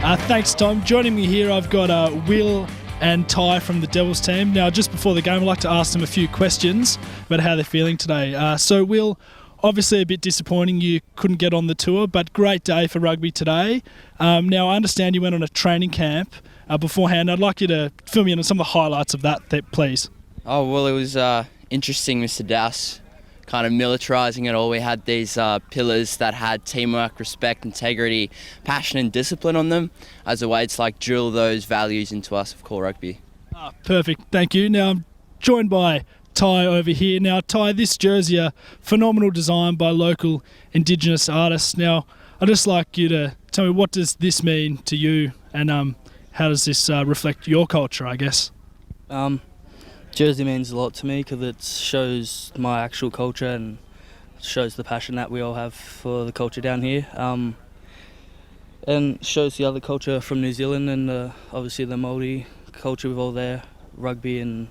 Thanks, Tom. Joining me here, I've got Will and Ty from the Devils team. Now, just before the game, I'd like to ask them a few questions about how they're feeling today. So, Will, obviously a bit disappointing you couldn't get on the tour, but great day for rugby today. Now, I understand you went on a training camp beforehand. I'd like you to fill me in on some of the highlights of that, please. Oh, well, it was interesting, Mr. Douse, kind of militarising it all. We had these pillars that had teamwork, respect, integrity, passion and discipline on them as a way to like drill those values into us of core rugby. Perfect, thank you. Now I'm joined by Ty over here. Now Ty, this jersey, a phenomenal design by local Indigenous artists. Now I'd just like you to tell me, what does this mean to you, and how does this reflect your culture, I guess? Jersey means a lot to me because it shows my actual culture and shows the passion that we all have for the culture down here, and shows the other culture from New Zealand and obviously the Māori culture with all their rugby and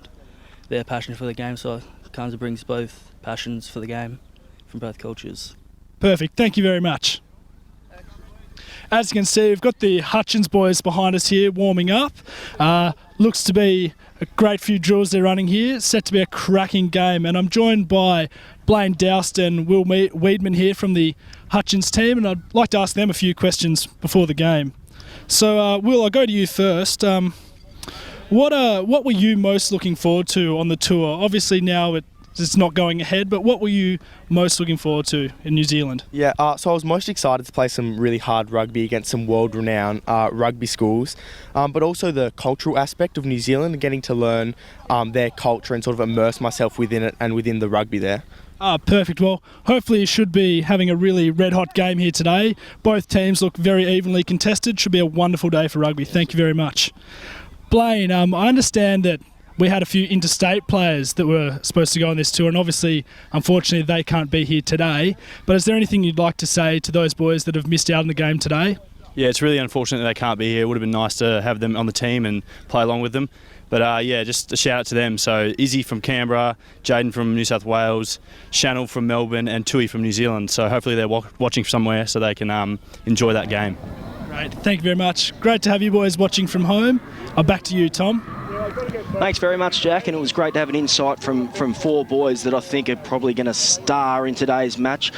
their passion for the game. So it kind of brings both passions for the game from both cultures. Perfect, thank you very much. As you can see, we've got the Hutchins boys behind us here warming up. Looks to be a great few drills they're running here. It's set to be a cracking game. And I'm joined by Blaine Doust and Will Weidman here from the Hutchins team. And I'd like to ask them a few questions before the game. So, Will, I'll go to you first. What were you most looking forward to on the tour? Obviously now it's not going ahead, but what were you most looking forward to in New Zealand? Yeah, so I was most excited to play some really hard rugby against some world-renowned rugby schools, but also the cultural aspect of New Zealand and getting to learn their culture and sort of immerse myself within it and within the rugby there. Perfect. Well, hopefully you should be having a really red-hot game here today. Both teams look very evenly contested. Should be a wonderful day for rugby. Thank you very much. Blaine, I understand that we had a few interstate players that were supposed to go on this tour, and obviously, unfortunately, they can't be here today. But is there anything you'd like to say to those boys that have missed out on the game today? Yeah, it's really unfortunate that they can't be here. It would have been nice to have them on the team and play along with them. But yeah, just a shout out to them. So Izzy from Canberra, Jaden from New South Wales, Channel from Melbourne, and Tui from New Zealand. So hopefully they're watching somewhere so they can enjoy that game. Great, thank you very much. Great to have you boys watching from home. Back to you, Tom. Thanks very much, Jack, and it was great to have an insight from four boys that I think are probably going to star in today's match.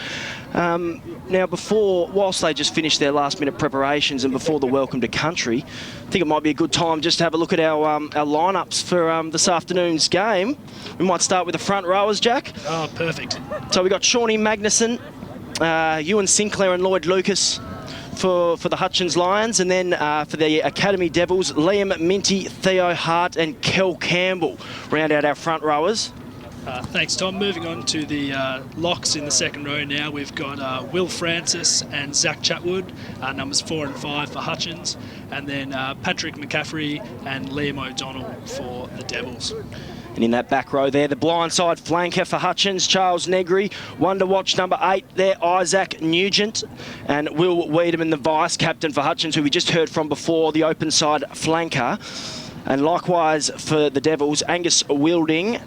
Now, whilst they just finished their last-minute preparations and before the welcome to country, I think it might be a good time just to have a look at our lineups for this afternoon's game. We might start with the front rowers, Jack. Oh, perfect. So we've got Shawnee Magnuson, Ewan Sinclair and Lloyd Lucas for the Hutchins Lions, and then for the Academy Devils, Liam Minty, Theo Hart and Kel Campbell round out our front rowers. Thanks, Tom. Moving on to the locks in the second row now, we've got Will Francis and Zach Chatwood, numbers 4 and 5 for Hutchins, and then Patrick McCaffrey and Liam O'Donnell for the Devils. And in that back row there, the blindside flanker for Hutchins, Charles Negri. Wonder Watch number 8 there, Isaac Nugent. And Will Wiedemann, the vice-captain for Hutchins, who we just heard from before, the open side flanker. And likewise for the Devils, Angus Wilding,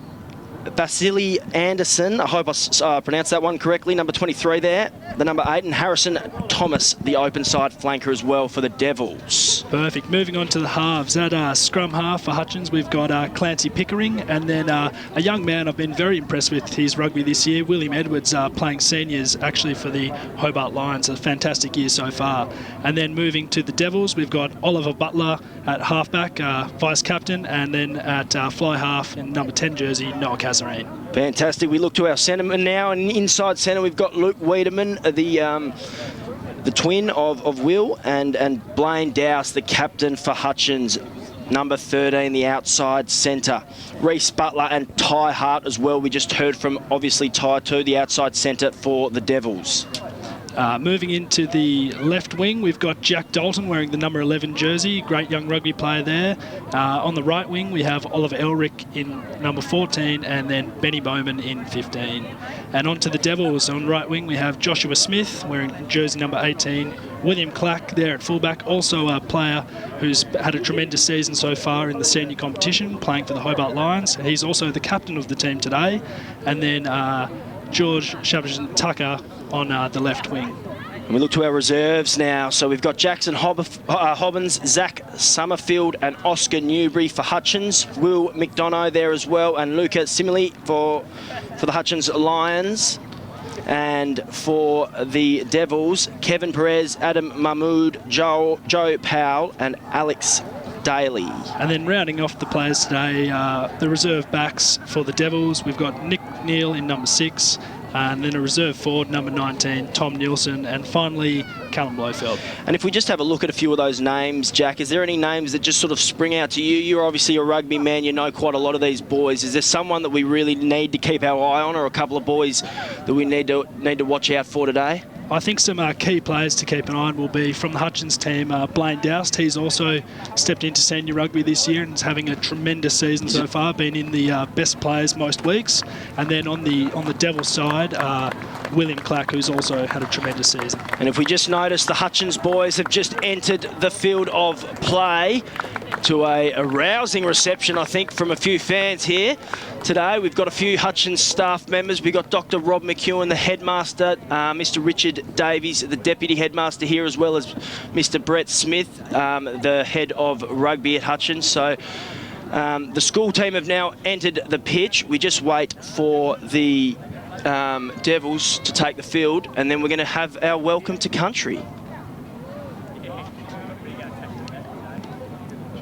Vasily Anderson, I hope I pronounced that one correctly, number 23 there, the number 8, and Harrison Thomas, the open side flanker as well for the Devils. Perfect. Moving on to the halves. At scrum half for Hutchins, we've got Clancy Pickering, and then a young man I've been very impressed with his rugby this year, William Edwards, playing seniors actually for the Hobart Lions. A fantastic year so far. And then moving to the Devils, we've got Oliver Butler at halfback, vice-captain, and then at fly half in number 10 jersey, Noah Casarine. Fantastic. We look to our centreman now, and inside centre we've got Luke Wiedemann, the twin of Will, and Blaine Douse, the captain for Hutchins, number 13, the outside centre. Reece Butler and Ty Hart as well. We just heard from, obviously, Ty too, the outside centre for the Devils. Moving into the left wing, we've got Jack Dalton wearing the number 11 jersey, great young rugby player there. On the right wing, we have Oliver Elric in number 14, and then Benny Bowman in 15. And onto the Devils, on right wing, we have Joshua Smith wearing jersey number 18, William Clack there at fullback, also a player who's had a tremendous season so far in the senior competition, playing for the Hobart Lions. He's also the captain of the team today. And then George Shavage Tucker on the left wing. And we look to our reserves now. So we've got Jackson Hobbins, Zach Summerfield and Oscar Newbury for Hutchins. Will McDonough there as well, and Luca Simile for the Hutchins Lions. And for the Devils, Kevin Perez, Adam Mahmood, Joe Powell and Alex Daly. And then rounding off the players today, the reserve backs for the Devils, we've got Nick Neal in number 6, and then a reserve forward, number 19, Tom Nielsen, and finally Callum Blofeld. And if we just have a look at a few of those names, Jack, is there any names that just sort of spring out to you? You're obviously a rugby man, you know quite a lot of these boys. Is there someone that we really need to keep our eye on, or a couple of boys that we need to watch out for today? I think some key players to keep an eye on will be from the Hutchins team, Blaine Doust. He's also stepped into senior rugby this year and is having a tremendous season so far, been in the best players most weeks. And then on the Devils side, William Clack, who's also had a tremendous season. And if we just notice, the Hutchins boys have just entered the field of play to a rousing reception, I think, from a few fans here today. We've got a few Hutchins staff members. We've got Dr. Rob McEwen, the headmaster, Mr. Richard Davies, the deputy headmaster here, as well as Mr. Brett Smith, the head of rugby at Hutchins. So the school team have now entered the pitch. We just wait for the Devils to take the field, and then we're going to have our welcome to country.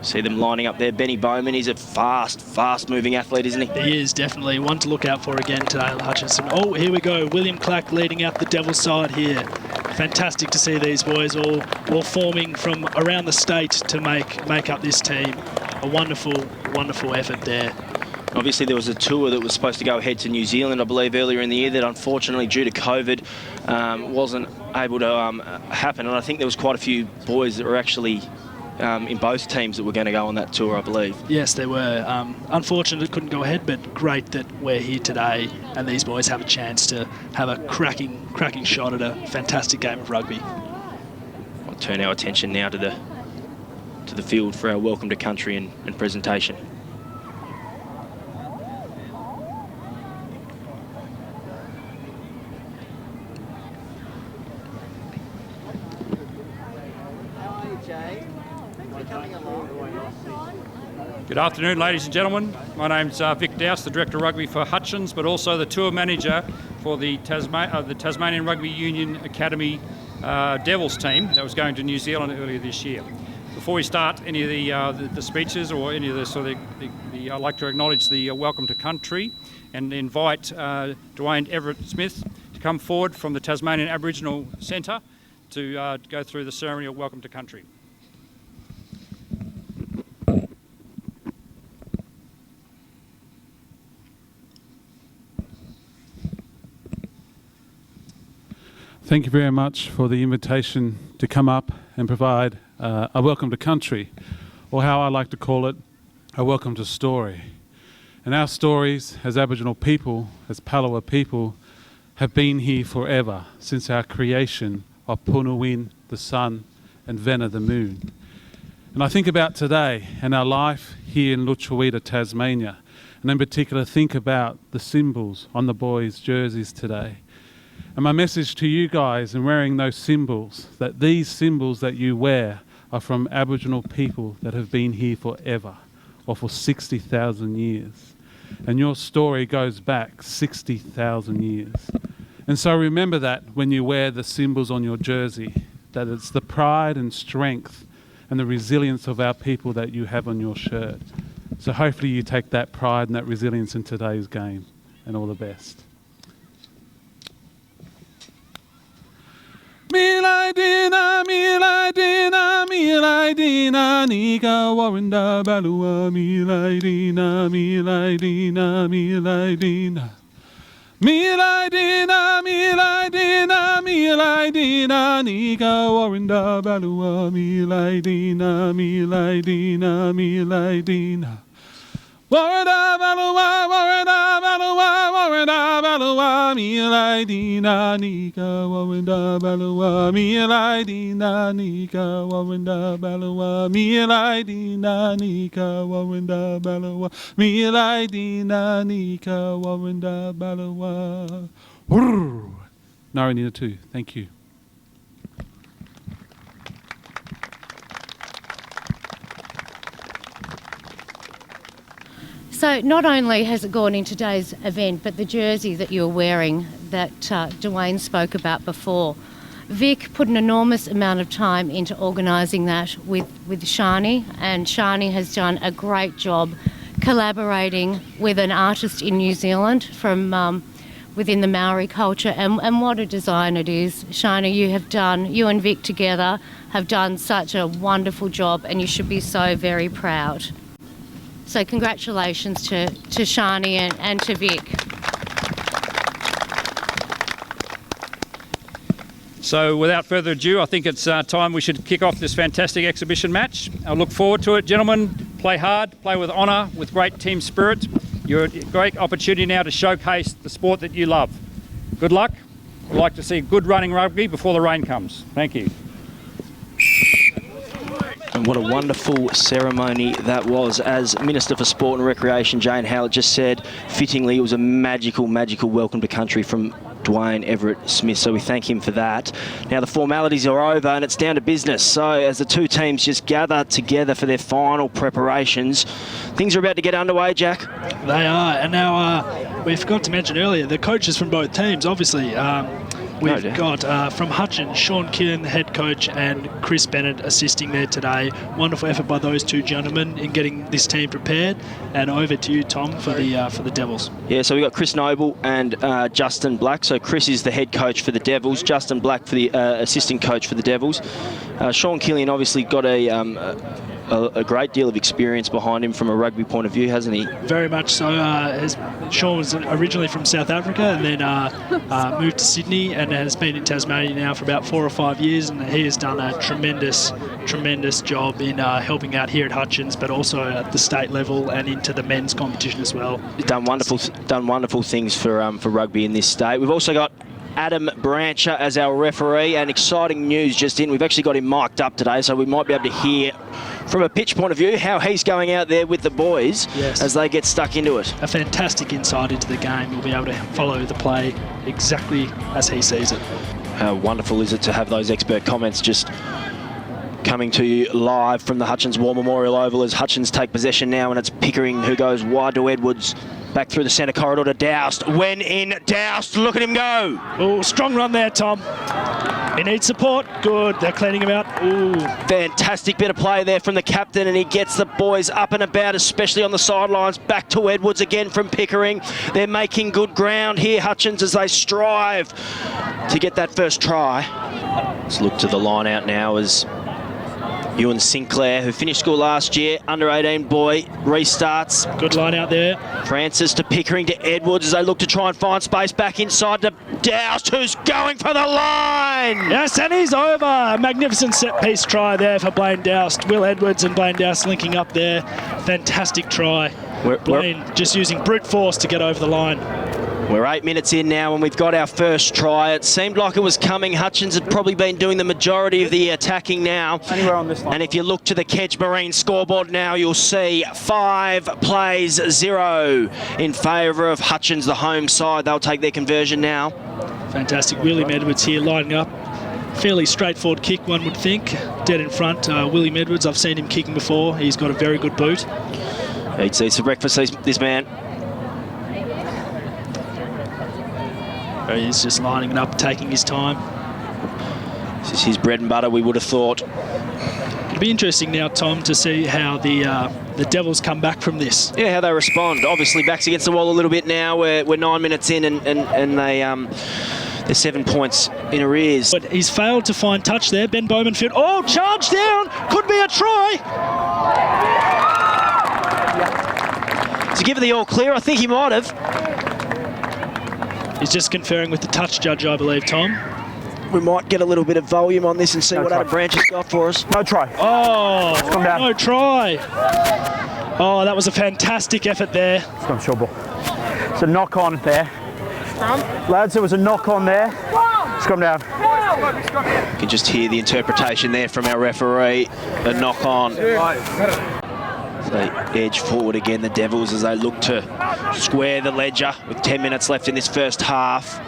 See them lining up there. Benny Bowman, he's a fast-moving athlete, isn't he? He is, definitely. One to look out for again today at Hutchinson. Oh, here we go. William Clack leading out the Devils side here. Fantastic to see these boys all forming from around the state to make up this team. A wonderful effort there. Obviously, there was a tour that was supposed to go ahead to New Zealand, I believe, earlier in the year that unfortunately, due to COVID, wasn't able to happen. And I think there was quite a few boys that were actually in both teams that were going to go on that tour, I believe. Yes, they were. Unfortunate it couldn't go ahead, but great that we're here today and these boys have a chance to have a cracking shot at a fantastic game of rugby. I'll turn our attention now to the field for our welcome to country and presentation. Good afternoon, ladies and gentlemen. My name's Vic Douse, the Director of Rugby for Hutchins, but also the Tour Manager for the Tasmanian Rugby Union Academy Devils team that was going to New Zealand earlier this year. Before we start any of the speeches or any of I'd like to acknowledge the welcome to country and invite Dwayne Everett Smith to come forward from the Tasmanian Aboriginal Centre to go through the ceremony of welcome to country. Thank you very much for the invitation to come up and provide a welcome to country, or how I like to call it, a welcome to story. And our stories as Aboriginal people, as Palawa people, have been here forever, since our creation of Punawin, the sun, and Vena, the moon. And I think about today and our life here in Lutruwita, Tasmania, and in particular think about the symbols on the boys' jerseys today. And my message to you guys in wearing those symbols, that these symbols that you wear are from Aboriginal people that have been here forever, or for 60,000 years. And your story goes back 60,000 years. And so remember that when you wear the symbols on your jersey, that it's the pride and strength and the resilience of our people that you have on your shirt. So hopefully you take that pride and that resilience in today's game, and all the best. Milai dina, nika warinda balua. Milai dina, milai dina, milai dina. Milai dina, milai dina, milai dina, nika warinda balua. Milai dina, milai dina, milai dina. Warada balua, warada balua, warada balua, milai dina, nika warada balua, milai dina, nika warada balua, milai dina, nika warada balua, milai dina, nika warada balua. Nara Nina too. Thank you. So not only has it gone in today's event, but the jersey that you're wearing that Dwayne spoke about before. Vic put an enormous amount of time into organising that with Shani, and Shani has done a great job collaborating with an artist in New Zealand from within the Maori culture, and what a design it is. Shani, you and Vic together have done such a wonderful job, and you should be so very proud. So congratulations to Shani and to Vic. So without further ado, I think it's time we should kick off this fantastic exhibition match. I look forward to it. Gentlemen, play hard, play with honour, with great team spirit. You're a great opportunity now to showcase the sport that you love. Good luck. We'd like to see good running rugby before the rain comes. Thank you. And what a wonderful ceremony that was. As Minister for Sport and Recreation, Jane Howlett, just said, fittingly, it was a magical, magical welcome to country from Dwayne Everett Smith, so we thank him for that. Now the formalities are over and it's down to business. So as the two teams just gather together for their final preparations, things are about to get underway, Jack. They are, and now we forgot to mention earlier, the coaches from both teams, obviously. We've got from Hutchins, Sean Killen, the head coach, and Chris Bennett assisting there today. Wonderful effort by those two gentlemen in getting this team prepared. And over to you, Tom, for the Devils. Yeah, so we've got Chris Noble and Justin Black. So Chris is the head coach for the Devils, Justin Black for the assistant coach for the Devils. Sean Killen obviously got a great deal of experience behind him from a rugby point of view, hasn't he? Very much so. Sean was originally from South Africa and then moved to Sydney and has been in Tasmania now for about 4 or 5 years, and he has done a tremendous job in helping out here at Hutchins, but also at the state level and into the men's competition as well. He's done wonderful things for rugby in this state. We've also got Adam Brancher as our referee, and exciting news just in. We've actually got him mic'd up today, so we might be able to hear from a pitch point of view how he's going out there with the boys as they get stuck into it. A fantastic insight into the game. We'll be able to follow the play exactly as he sees it. How wonderful is it to have those expert comments just coming to you live from the Hutchins War Memorial Oval as Hutchins take possession now, and it's Pickering who goes wide to Edwards. Back through the centre corridor to Doust. When in Doust, look at him go. Oh, strong run there, Tom. He needs support. Good, they're cleaning him out. Ooh. Fantastic bit of play there from the captain, and he gets the boys up and about, especially on the sidelines. Back to Edwards again from Pickering. They're making good ground here, Hutchins, as they strive to get that first try. Let's look to the line out now as Ewan Sinclair, who finished school last year, under-18 boy, restarts. Good line out there. Francis to Pickering to Edwards as they look to try and find space back inside to Doust, who's going for the line! Yes, and he's over. A magnificent set-piece try there for Blaine Doust. Will Edwards and Blaine Doust linking up there. Fantastic try. Blaine just using brute force to get over the line. We're 8 minutes in now and we've got our first try. It seemed like it was coming. Hutchins had probably been doing the majority of the attacking now. Anywhere on this line. And if you look to the Kedge Marine scoreboard now, you'll see 5 plays 0 in favour of Hutchins, the home side. They'll take their conversion now. Fantastic. William Edwards here lining up. Fairly straightforward kick, one would think. Dead in front. William Edwards, I've seen him kicking before. He's got a very good boot. Eats some breakfast, this man. He's just lining it up, taking his time. This is his bread and butter, we would have thought. It'll be interesting now, Tom, to see how the Devils come back from this. Yeah, how they respond. Obviously, backs against the wall a little bit now. We're 9 minutes in and they're 7 points in arrears. But he's failed to find touch there. Ben Bowmanfield. Oh, charge down! Could be a try! To give it the all clear, I think he might have. He's just conferring with the touch judge, I believe, Tom. We might get a little bit of volume on this and see what Adam Branch has got for us. No try. Oh, no try. Oh, that was a fantastic effort there. It's gone short ball. It's a knock on there. Lads, there was a knock on there. It's come down. You can just hear the interpretation there from our referee. A knock on. They edge forward again, the Devils, as they look to square the ledger with 10 minutes left in this first half.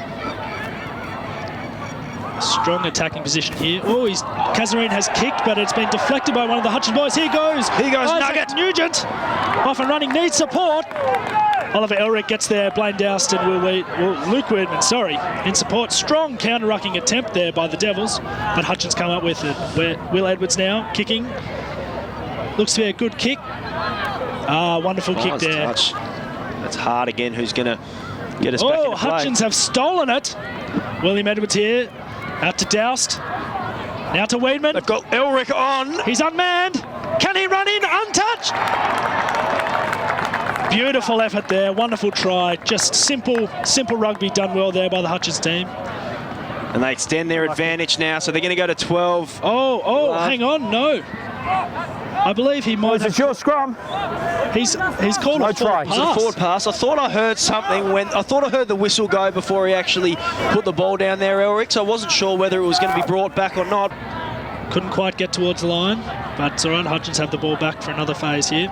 Strong attacking position here. Oh, Kazarine has kicked, but it's been deflected by one of the Hutchins boys. Here goes Nugget. Nugent. Off and running, needs support. Oliver Elric gets there. Blaine Doust and Luke Weidman, in support. Strong counter-rucking attempt there by the Devils, but Hutchins come up with it. Will Edwards now kicking. Looks to be a good kick. Wonderful kick there. Touch. That's hard again. Who's going to get us back into play? Hutchins have stolen it. William Edwards here. Out to Doust. Now to Weidman. They've got Elric on. He's unmanned. Can he run in untouched? Beautiful effort there. Wonderful try. Just simple rugby done well there by the Hutchins team. And they extend their advantage now, so they're going to go to 12. Hang on. No. I believe he might have... It's your scrum. He's called a forward pass. It's a forward pass. I thought I heard something I thought I heard the whistle go before he actually put the ball down there, Elric, so I wasn't sure whether it was going to be brought back or not. Couldn't quite get towards the line, but it's all right. Hutchins have the ball back for another phase here.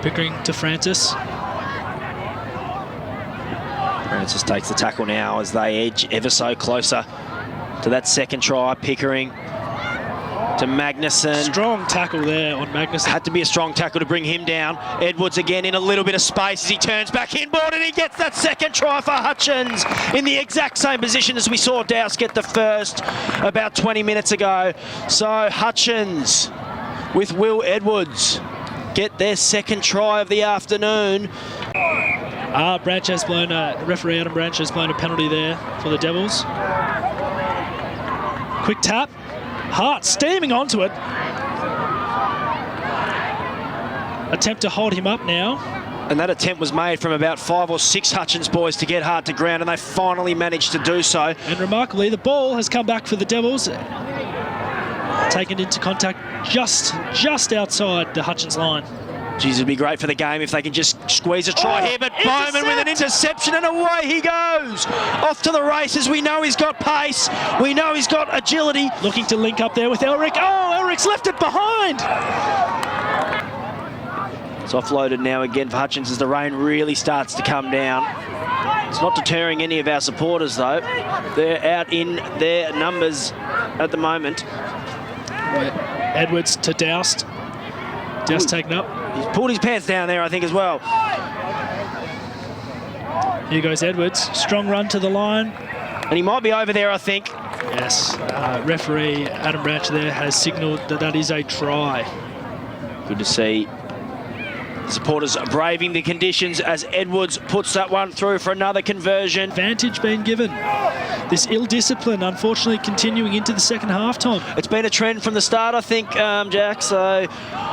Pickering to Francis. Francis takes the tackle now as they edge ever so closer to that second try. Pickering to Magnuson. Strong tackle there on Magnuson. Had to be a strong tackle to bring him down. Edwards again in a little bit of space as he turns back inboard, and he gets that second try for Hutchins in the exact same position as we saw Douse get the first about 20 minutes ago. So Hutchins with Will Edwards get their second try of the afternoon. Branch has blown referee Adam Branch has blown a penalty there for the Devils. Quick tap. Hart steaming onto it. Attempt to hold him up now. And that attempt was made from about 5 or 6 Hutchins boys to get Hart to ground, and they finally managed to do so. And remarkably, the ball has come back for the Devils. Taken into contact just outside the Hutchins line. Geez, it'd be great for the game if they can just squeeze a try here, but Bowman with an interception, and away he goes. Off to the races. We know he's got pace. We know he's got agility. Looking to link up there with Elric. Oh, Elric's left it behind. It's offloaded now again for Hutchins as the rain really starts to come down. It's not deterring any of our supporters, though. They're out in their numbers at the moment. Edwards to Doust. Doust taken up. He's pulled his pants down there, I think, as well. Here goes Edwards. Strong run to the line. And he might be over there, I think. Yes. Referee Adam Branch there has signalled that is a try. Good to see the supporters braving the conditions as Edwards puts that one through for another conversion. Advantage being given. This ill discipline, unfortunately, continuing into the second half, Tom. It's been a trend from the start, I think, Jack. So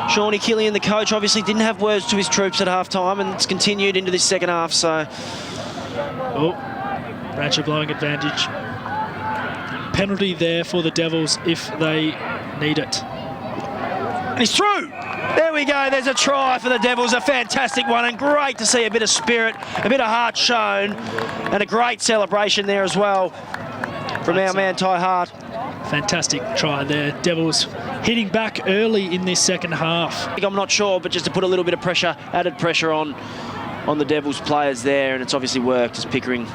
Shawnee Killian, the coach, obviously didn't have words to his troops at half-time, and it's continued into this second half. So, Branch blowing advantage. Penalty there for the Devils if they need it. And he's through. There we go, there's a try for the Devils, a fantastic one, and great to see a bit of spirit, a bit of heart shown, and a great celebration there as well from our man Ty Hart. Fantastic try there. Devils hitting back early in this second half. I'm not sure, but just to put a little bit of pressure, added pressure on the Devils players there, and it's obviously worked as Pickering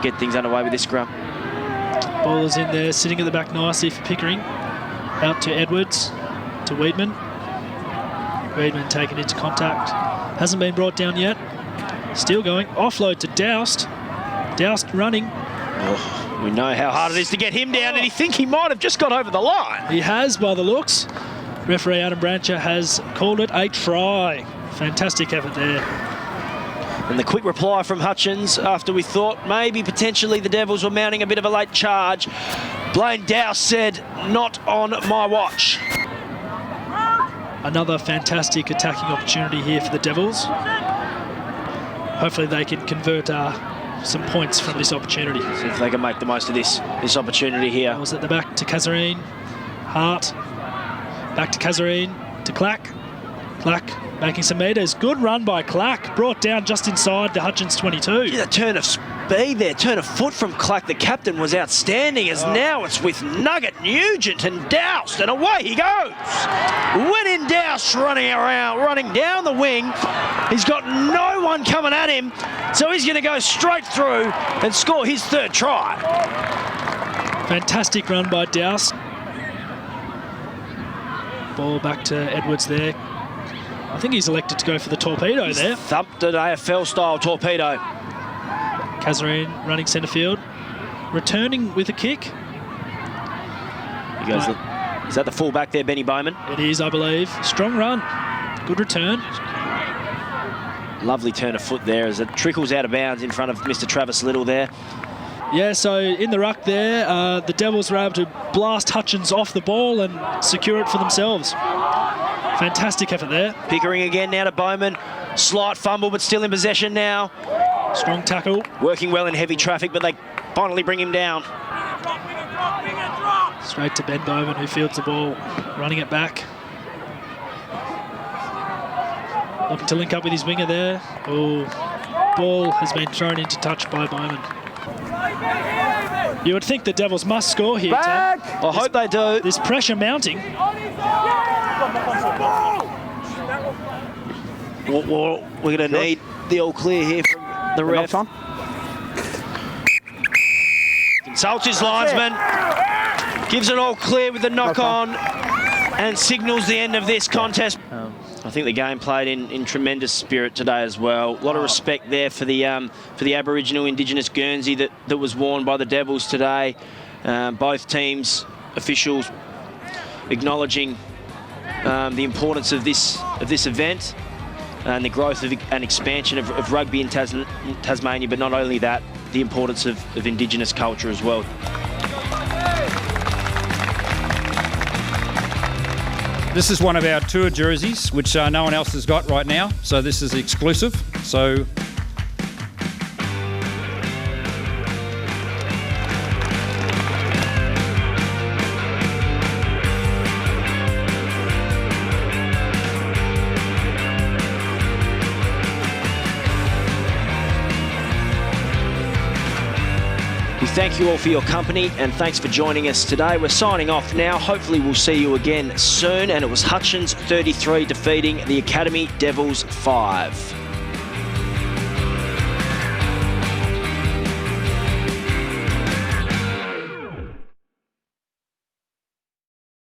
get things underway with this scrum. Ball is in there, sitting at the back nicely for Pickering. Out to Edwards, to Weidman. Weidman taken into contact. Hasn't been brought down yet. Still going. Offload to Doust. Doust running. Oh, we know how hard it is to get him down, and he think he might have just got over the line. He has, by the looks. Referee Adam Brancher has called it a try. Fantastic effort there. And the quick reply from Hutchins after we thought maybe potentially the Devils were mounting a bit of a late charge. Blaine Douse said, "Not on my watch." Another fantastic attacking opportunity here for the Devils. Hopefully they can convert some points from this opportunity. See if they can make the most of this opportunity here. Balls at the back to Kazarine. Hart. Back to Kazarine. To Clack. Clack making some metres. Good run by Clack, brought down just inside the Hutchins 22. Yeah, the turn of speed there, turn of foot from Clack, the captain, was outstanding, as now it's with Nugget, Nugent and Doust, and away he goes. When in Doust running down the wing, he's got no one coming at him, so he's going to go straight through and score his third try. Fantastic run by Doust. Ball back to Edwards there. I think he's elected to go for the torpedo there. Thumped an AFL-style torpedo. Kazarine running centre field. Returning with a kick. He goes. Is that the full-back there, Benny Bowman? It is, I believe. Strong run. Good return. Lovely turn of foot there as it trickles out of bounds in front of Mr. Travis Little there. Yeah, so in the ruck there, the Devils were able to blast Hutchins off the ball and secure it for themselves. Fantastic effort there. Pickering again now to Bowman. Slight fumble, but still in possession now. Strong tackle. Working well in heavy traffic, but they finally bring him down. Straight to Ben Bowman, who fields the ball, running it back. Looking to link up with his winger there. Oh, ball has been thrown into touch by Bowman. You would think the Devils must score here, Tom. I hope they do. This pressure mounting. We're going to need the all clear here from the ref. Consults his linesman. Gives it all clear with the knock on and signals the end of this contest. I think the game played in tremendous spirit today as well. A lot of respect there for the Aboriginal Indigenous Guernsey that was worn by the Devils today. Both teams, officials, acknowledging the importance of this event and the growth and expansion of rugby in Tasmania, but not only that, the importance of Indigenous culture as well. This is one of our tour jerseys, which no one else has got right now, so this is exclusive. So we thank you all for your company and thanks for joining us today. We're signing off now. Hopefully we'll see you again soon. And it was Hutchins 33 defeating the Academy Devils 5.